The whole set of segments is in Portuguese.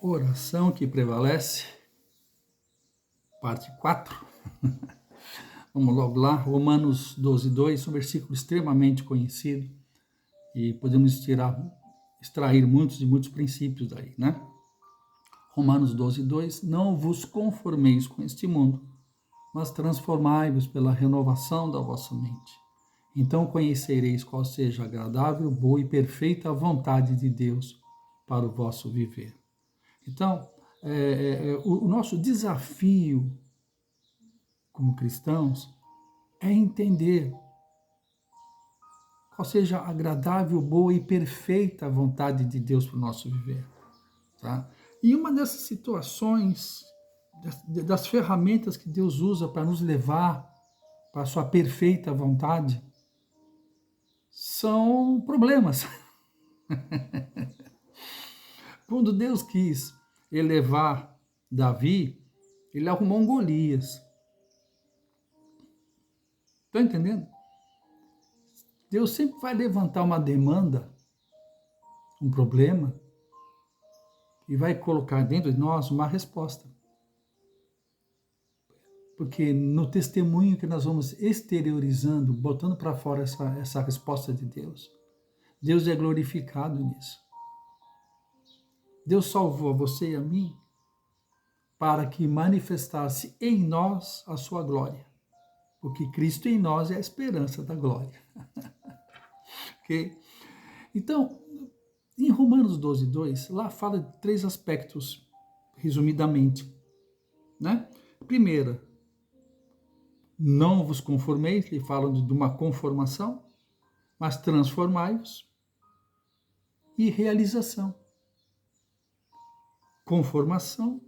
Oração que prevalece, parte 4. Vamos logo lá, Romanos 12:2, um versículo extremamente conhecido e podemos extrair muitos princípios daí, né? Romanos 12:2, não vos conformeis com este mundo, mas transformai-vos pela renovação da vossa mente. Então conhecereis qual seja a agradável, boa e perfeita vontade de Deus para o vosso viver. Então, o nosso desafio como cristãos é entender qual seja a agradável, boa e perfeita vontade de Deus para o nosso viver. Tá? E uma dessas situações, das ferramentas que Deus usa para nos levar para a sua perfeita vontade, são problemas. Quando Deus quis elevar Davi, ele arrumou um Golias. Estão entendendo? Deus sempre vai levantar uma demanda, um problema, e vai colocar dentro de nós uma resposta. Porque no testemunho que nós vamos exteriorizando, botando para fora essa resposta de Deus, Deus é glorificado nisso. Deus salvou a você e a mim para que manifestasse em nós a sua glória. Porque Cristo em nós é a esperança da glória. Ok? Então, em Romanos 12:2, lá fala de 3 aspectos, resumidamente. Né? Primeira, não vos conformeis, ele fala de uma conformação, mas transformai-vos. E realização. Conformação,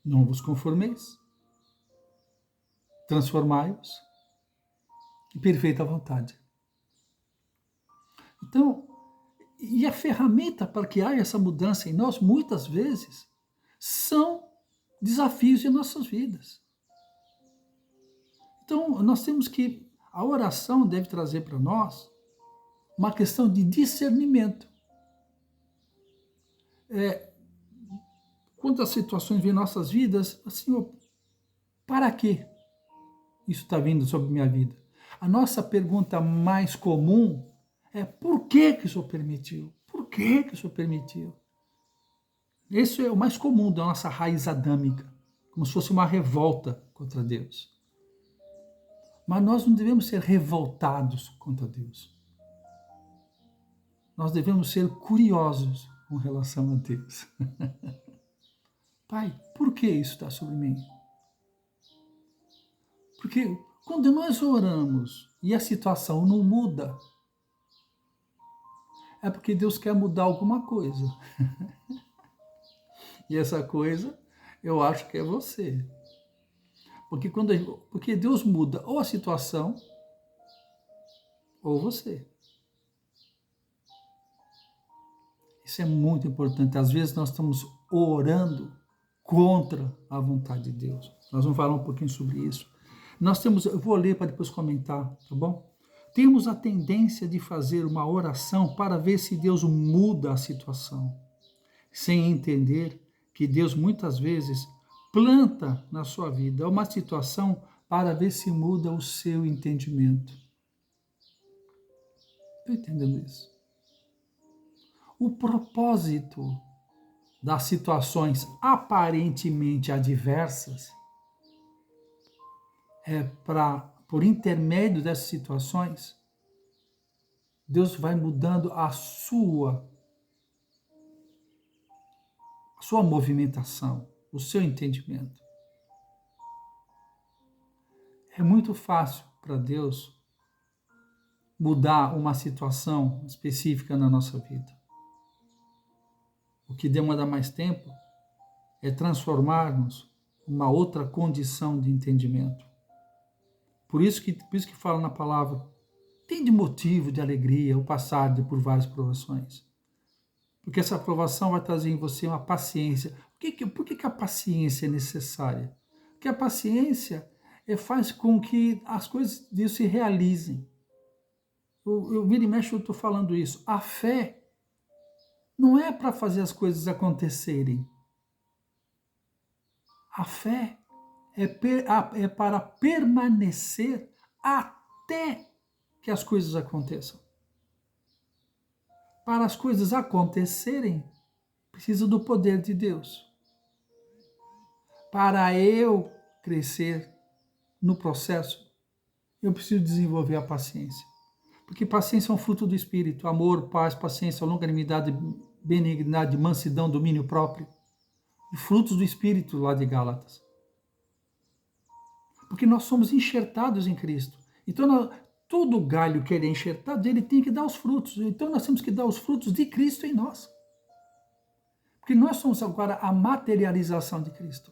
não vos conformeis, transformai-vos e perfeita vontade. Então, e a ferramenta para que haja essa mudança em nós, muitas vezes, são desafios de nossas vidas. Então, nós temos que, a oração deve trazer para nós uma questão de discernimento. Quando as situações vêm em nossas vidas, assim, para quê isso está vindo sobre minha vida? A nossa pergunta mais comum é: por que o Senhor permitiu? Por que o Senhor permitiu? Esse é o mais comum da nossa raiz adâmica, como se fosse uma revolta contra Deus. Mas nós não devemos ser revoltados contra Deus. Nós devemos ser curiosos com relação a Deus. Pai, por que isso está sobre mim? Porque quando nós oramos e a situação não muda, é porque Deus quer mudar alguma coisa. E essa coisa, eu acho que é você. Porque Deus muda ou a situação, ou você. Isso é muito importante. Às vezes nós estamos orando contra a vontade de Deus. Nós vamos falar um pouquinho sobre isso. Eu vou ler para depois comentar, tá bom? Temos a tendência de fazer uma oração para ver se Deus muda a situação, sem entender que Deus muitas vezes planta na sua vida uma situação para ver se muda o seu entendimento. Estou entendendo isso? O propósito das situações aparentemente adversas é por intermédio dessas situações, Deus vai mudando a sua movimentação, o seu entendimento. É muito fácil para Deus mudar uma situação específica na nossa vida. O que demanda mais tempo é transformar-nos em uma outra condição de entendimento. Por isso que fala na palavra, tem de motivo de alegria o passar por várias provações. Porque essa provação vai trazer em você uma paciência. Por que a paciência é necessária? Porque a paciência faz com que as coisas de Deus se realizem. Eu vira e mexe, eu estou falando isso. A fé não é para fazer as coisas acontecerem. A fé é para permanecer até que as coisas aconteçam. Para as coisas acontecerem, precisa do poder de Deus. Para eu crescer no processo, eu preciso desenvolver a paciência. Porque paciência é um fruto do Espírito. Amor, paz, paciência, longanimidade, benignidade, mansidão, domínio próprio. Frutos do Espírito lá de Gálatas. Porque nós somos enxertados em Cristo. Então, todo galho que ele é enxertado, ele tem que dar os frutos. Então, nós temos que dar os frutos de Cristo em nós. Porque nós somos agora a materialização de Cristo.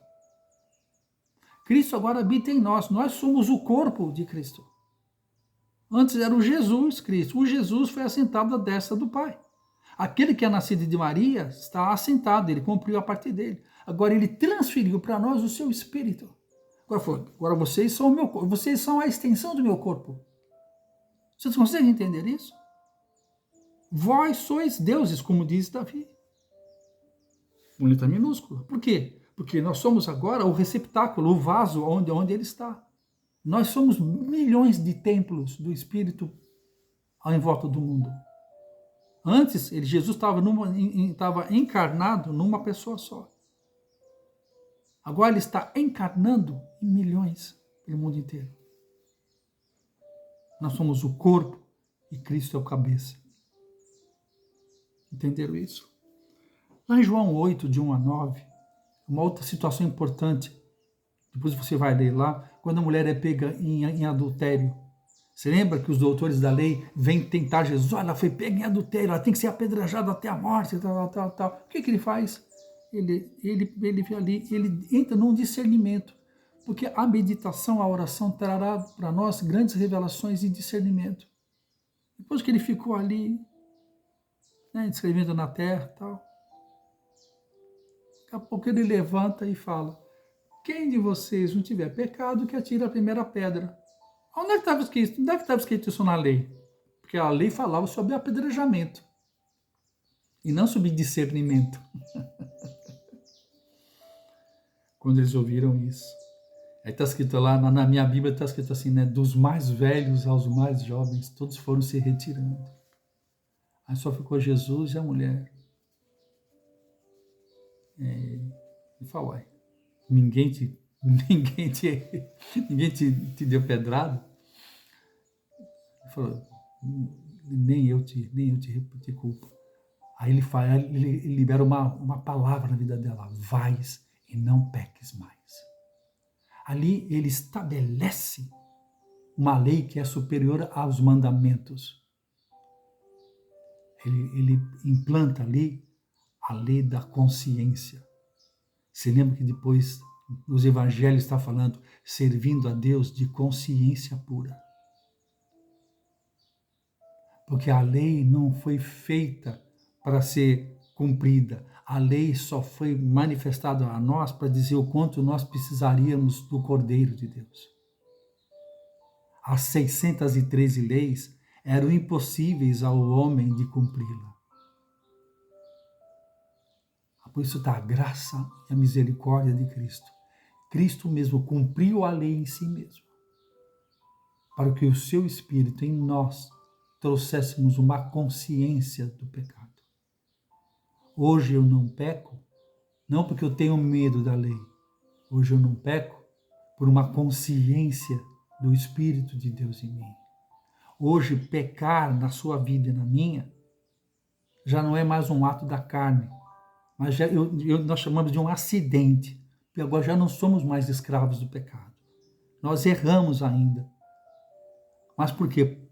Cristo agora habita em nós. Nós somos o corpo de Cristo. Antes era o Jesus Cristo. O Jesus foi assentado à destra do Pai. Aquele que é nascido de Maria está assentado, ele cumpriu a parte dele. Agora ele transferiu para nós o seu Espírito. Agora vocês são o meu corpo, vocês são a extensão do meu corpo. Vocês conseguem entender isso? Vós sois deuses, como diz Davi. Com letra minúscula. Por quê? Porque nós somos agora o receptáculo, o vaso onde ele está. Nós somos milhões de templos do Espírito em volta do mundo. Antes, Jesus estava encarnado numa pessoa só. Agora ele está encarnando em milhões pelo mundo inteiro. Nós somos o corpo e Cristo é o cabeça. Entenderam isso? Lá em João 8, de 1 a 9, uma outra situação importante, depois você vai ler lá, quando a mulher é pega em adultério. Você lembra que os doutores da lei vêm tentar Jesus? Olha, ela foi pega em adultério, ela tem que ser apedrejada até a morte, tal. O que ele faz? Ele entra num discernimento, porque a meditação, a oração trará para nós grandes revelações e discernimento. Depois que ele ficou ali, escrevendo na terra, tal, daqui a pouco ele levanta e fala: quem de vocês não tiver pecado, que atire a primeira pedra. Onde é que estava escrito? Onde é que estava escrito isso na lei? Porque a lei falava sobre apedrejamento e não sobre discernimento. Quando eles ouviram isso. Aí está escrito lá, na minha Bíblia está escrito assim, né? Dos mais velhos aos mais jovens, todos foram se retirando. Aí só ficou Jesus e a mulher. E falou: ninguém te deu pedrada? Ele falou: nem eu te culpo. Aí ele libera uma palavra na vida dela: vais e não peques mais. Ali ele estabelece uma lei que é superior aos mandamentos. Ele implanta ali a lei da consciência. Você lembra que depois nos evangelhos está falando servindo a Deus de consciência pura. Porque a lei não foi feita para ser cumprida. A lei só foi manifestada a nós para dizer o quanto nós precisaríamos do Cordeiro de Deus. As 613 leis eram impossíveis ao homem de cumpri-la. Por isso está a graça e a misericórdia de Cristo. Cristo mesmo cumpriu a lei em si mesmo, para que o seu Espírito em nós trouxéssemos uma consciência do pecado. Hoje eu não peco, não porque eu tenho medo da lei. Hoje eu não peco por uma consciência do Espírito de Deus em mim. Hoje pecar na sua vida e na minha já não é mais um ato da carne, mas nós chamamos de um acidente, porque agora já não somos mais escravos do pecado. Nós erramos ainda. Mas por quê?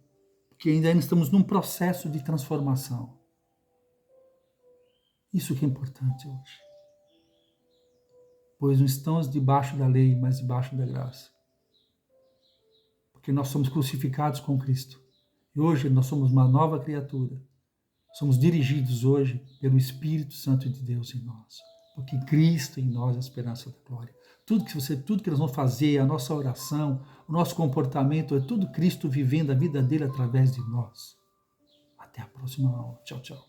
Porque ainda estamos num processo de transformação. Isso que é importante hoje. Pois não estamos debaixo da lei, mas debaixo da graça. Porque nós somos crucificados com Cristo. E hoje nós somos uma nova criatura. Somos dirigidos hoje pelo Espírito Santo de Deus em nós. Porque Cristo em nós é a esperança da glória. Tudo que nós vamos fazer, a nossa oração, o nosso comportamento, é tudo Cristo vivendo a vida dele através de nós. Até a próxima aula. Tchau, tchau.